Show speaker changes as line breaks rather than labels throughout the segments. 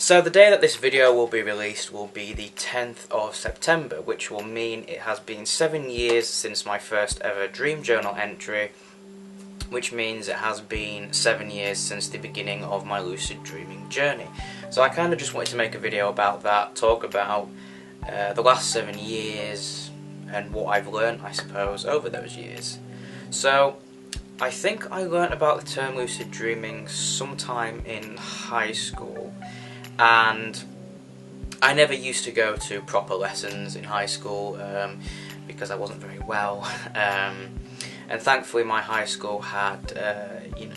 So the day that this video will be released will be the 10th of September, which will mean it has been 7 years since my first ever dream journal entry, which means it has been 7 years since the beginning of my lucid dreaming journey. So I kind of just wanted to make a video about that, talk about the last 7 years and what I've learned, I suppose, over those years. So I think I learnt about the term lucid dreaming sometime in high school, and I never used to go to proper lessons in high school because I wasn't very well, and thankfully my high school had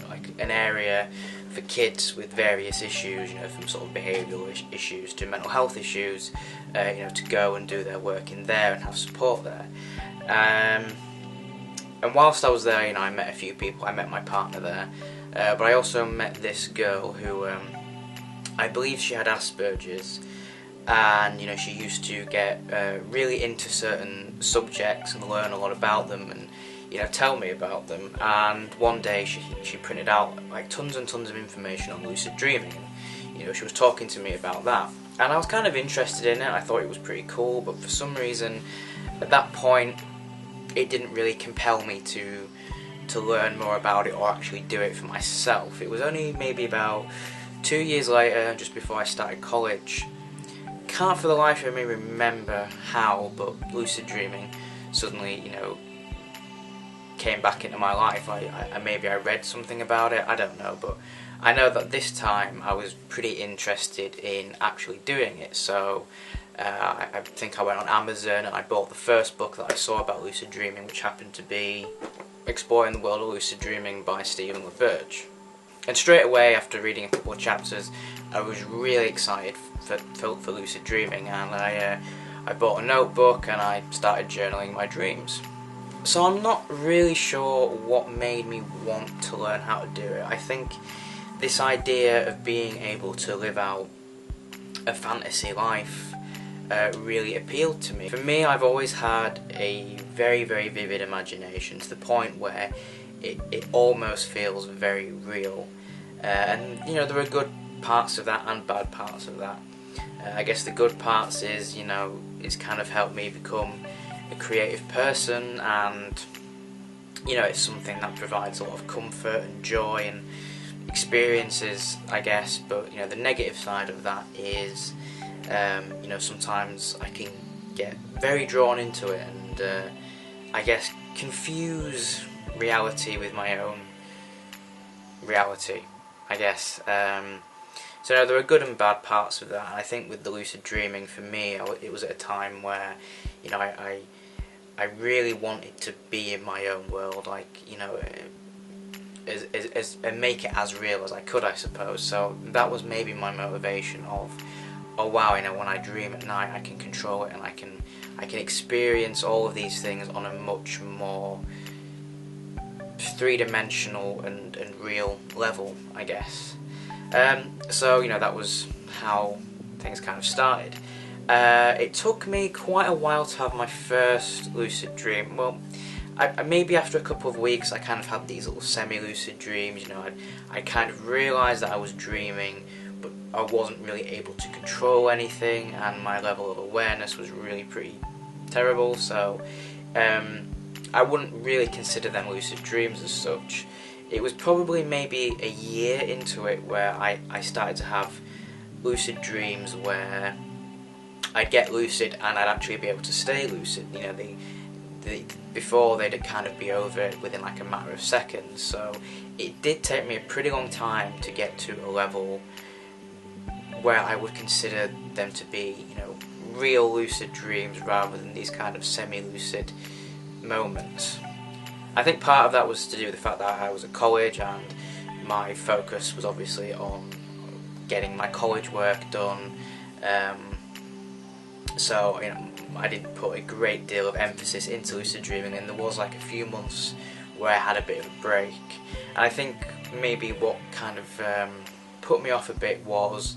like an area for kids with various issues, from sort of behavioural issues to mental health issues, to go and do their work in there and have support there. And whilst I was there, I met a few people. I met my partner there, but I also met this girl who I believe she had Asperger's, and she used to get really into certain subjects and learn a lot about them, and tell me about them. And one day she printed out like tons and tons of information on lucid dreaming, and she was talking to me about that, and I was kind of interested in it. I thought it was pretty cool, but for some reason at that point it didn't really compel me to learn more about it or actually do it for myself. It was only maybe about 2 years later, just before I started college. Can't for the life of me remember how, but lucid dreaming suddenly, came back into my life. Maybe I read something about it, I don't know, but I know that this time I was pretty interested in actually doing it. So I think I went on Amazon and I bought the first book that I saw about lucid dreaming, which happened to be Exploring the World of Lucid Dreaming by Stephen LaBerge. And straight away, after reading a couple of chapters, I was really excited for lucid dreaming, and I bought a notebook and I started journaling my dreams. So I'm not really sure what made me want to learn how to do it. I think this idea of being able to live out a fantasy life really appealed to me. For me, I've always had a very, very vivid imagination, to the point where it almost feels very real. And there are good parts of that and bad parts of that. I guess the good parts is, it's kind of helped me become a creative person, and it's something that provides a lot of comfort and joy and experiences, I guess. But the negative side of that is sometimes I can get very drawn into it, and I guess confuse reality with my own reality, I guess. So there are good and bad parts of that, and I think with the lucid dreaming, for me, it was at a time where I really wanted to be in my own world, like and make it as real as I could, I suppose. So that was maybe my motivation of, oh wow, when I dream at night I can control it, and I can experience all of these things on a much more three-dimensional and real level, I guess. So that was how things kind of started. It took me quite a while to have my first lucid dream. Well, maybe after a couple of weeks I kind of had these little semi-lucid dreams. I kind of realised that I was dreaming, but I wasn't really able to control anything, and my level of awareness was really pretty terrible. So I wouldn't really consider them lucid dreams as such. It was probably maybe a year into it where I started to have lucid dreams where I'd get lucid and I'd actually be able to stay lucid. Before they'd kind of be over within like a matter of seconds. So it did take me a pretty long time to get to a level where I would consider them to be, real lucid dreams rather than these kind of semi-lucid moments. I think part of that was to do with the fact that I was at college, and my focus was obviously on getting my college work done. So I didn't put a great deal of emphasis into lucid dreaming, and there was like a few months where I had a bit of a break. And I think maybe what kind of put me off a bit was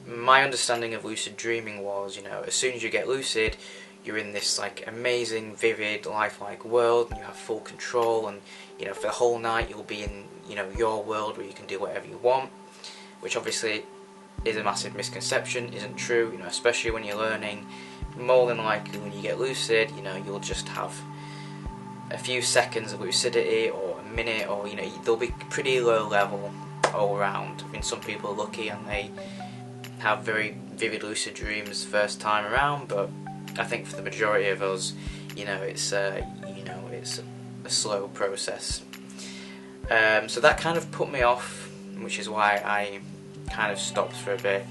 my understanding of lucid dreaming was, as soon as you get lucid, you're in this like amazing, vivid, lifelike world, and you have full control, and for the whole night you'll be in your world where you can do whatever you want, which obviously is a massive misconception, isn't true, you know, especially when you're learning. More than likely when you get lucid, you know, you'll just have a few seconds of lucidity, or a minute, or, you know, they'll be pretty low level all around. I mean, some people are lucky and they have very vivid lucid dreams first time around, but I think for the majority of us, you know, it's a slow process. So that kind of put me off, which is why I kind of stopped for a bit.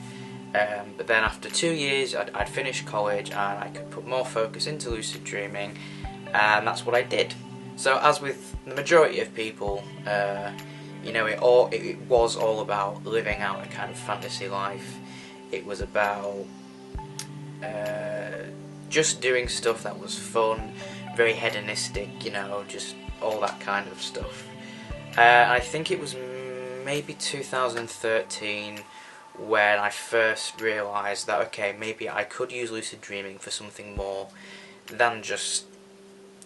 But then after 2 years, I'd finished college and I could put more focus into lucid dreaming, and that's what I did. So as with the majority of people, you know, it was all about living out a kind of fantasy life. It was about just doing stuff that was fun, very hedonistic, you know, just all that kind of stuff. I think it was maybe 2013 when I first realised that, okay, maybe I could use lucid dreaming for something more than just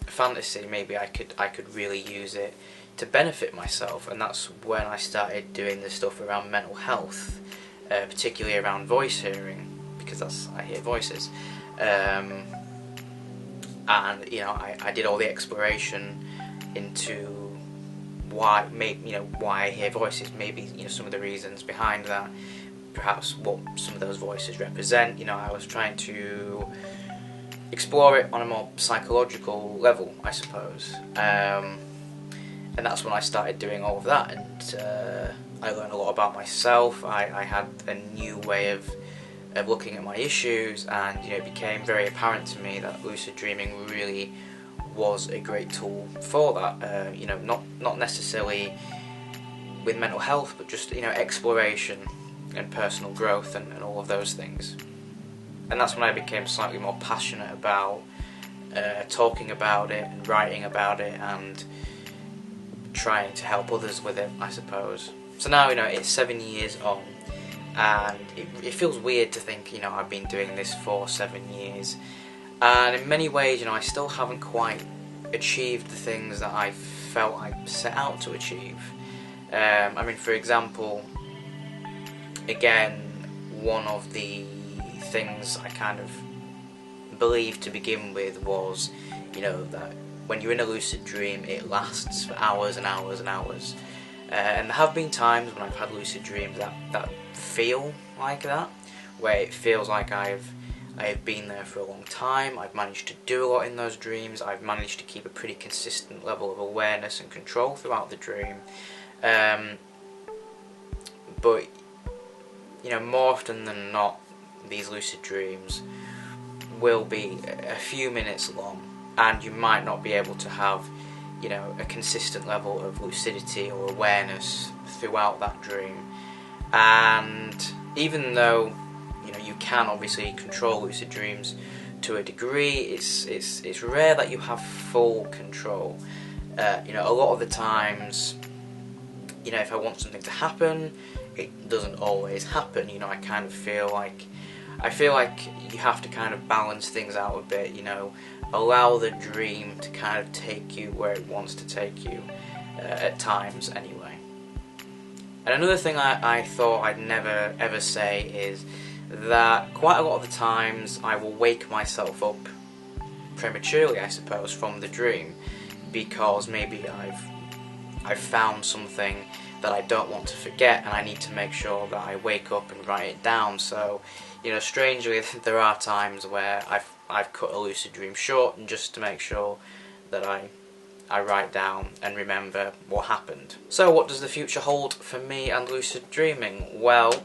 fantasy. Maybe I could really use it to benefit myself, and that's when I started doing this stuff around mental health, particularly around voice hearing, because I hear voices, and you know, I did all the exploration into why I hear voices, maybe, you know, some of the reasons behind that, perhaps what some of those voices represent. You know, I was trying to explore it on a more psychological level, I suppose, and that's when I started doing all of that, and I learned a lot about myself. I had a new way of looking at my issues, and, you know, it became very apparent to me that lucid dreaming really was a great tool for that. You know, not necessarily with mental health, but just, you know, exploration and personal growth and all of those things. And that's when I became slightly more passionate about talking about it and writing about it and trying to help others with it, I suppose. So now, you know, it's 7 years on, and it feels weird to think, you know, I've been doing this for 7 years, and in many ways, you know, I still haven't quite achieved the things that I felt I set out to achieve. I mean, for example, again, one of the things I kind of believed to begin with was, you know, that when you're in a lucid dream, it lasts for hours and hours and hours. And there have been times when I've had lucid dreams that feel like that, where it feels like I have been there for a long time. I've managed to do a lot in those dreams. I've managed to keep a pretty consistent level of awareness and control throughout the dream. But, you know, more often than not, these lucid dreams will be a few minutes long, and you might not be able to have, you know, a consistent level of lucidity or awareness throughout that dream. And even though, you know, you can obviously control lucid dreams to a degree, it's rare that you have full control. You know, a lot of the times, you know, if I want something to happen, it doesn't always happen. You know, I kind of feel like you have to kind of balance things out a bit, you know, allow the dream to kind of take you where it wants to take you, at times anyway. And another thing I thought I'd never ever say is that quite a lot of the times I will wake myself up prematurely, I suppose, from the dream, because maybe I've found something that I don't want to forget, and I need to make sure that I wake up and write it down. So, you know, strangely, there are times where I've cut a lucid dream short, and just to make sure that I write down and remember what happened. So what does the future hold for me and lucid dreaming? Well,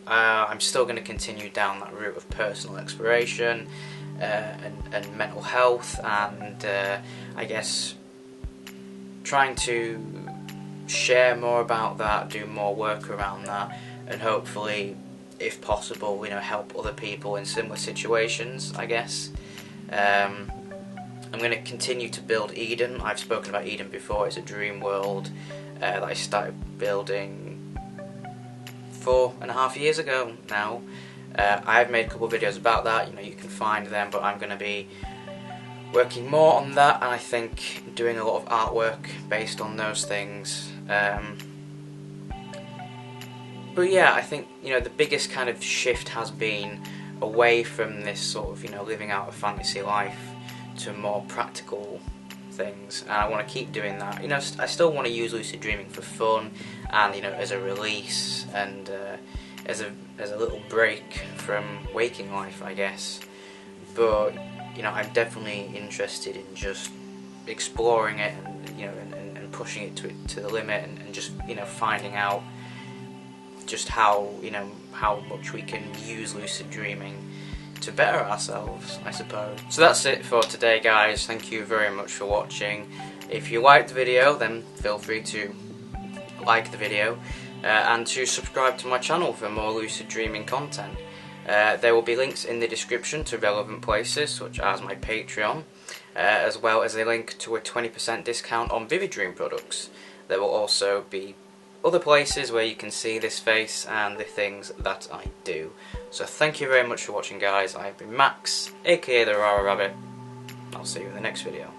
I'm still going to continue down that route of personal exploration and mental health, and I guess trying to share more about that, do more work around that, and hopefully, if possible, you know, help other people in similar situations, I guess. I'm going to continue to build Eden. I've spoken about Eden before. It's a dream world that I started building 4.5 years ago now. I've made a couple of videos about that, you know, you can find them, but I'm going to be working more on that, and I think doing a lot of artwork based on those things. But yeah, I think, you know, the biggest kind of shift has been away from this sort of, you know, living out a fantasy life to more practical things, and I want to keep doing that. You know, I still want to use lucid dreaming for fun and, you know, as a release and as a little break from waking life, I guess. But, you know, I'm definitely interested in just exploring it and, you know, and pushing it to the limit and just, you know, finding out just how, you know, how much we can use lucid dreaming to better ourselves, I suppose. So that's it for today, guys. Thank you very much for watching. If you liked the video, then feel free to like the video and to subscribe to my channel for more lucid dreaming content. There will be links in the description to relevant places such as my Patreon, as well as a link to a 20% discount on Vivid Dream products. There will also be other places where you can see this face and the things that I do. So thank you very much for watching, guys. I've been Max, aka TheRaRaRabbit. I'll see you in the next video.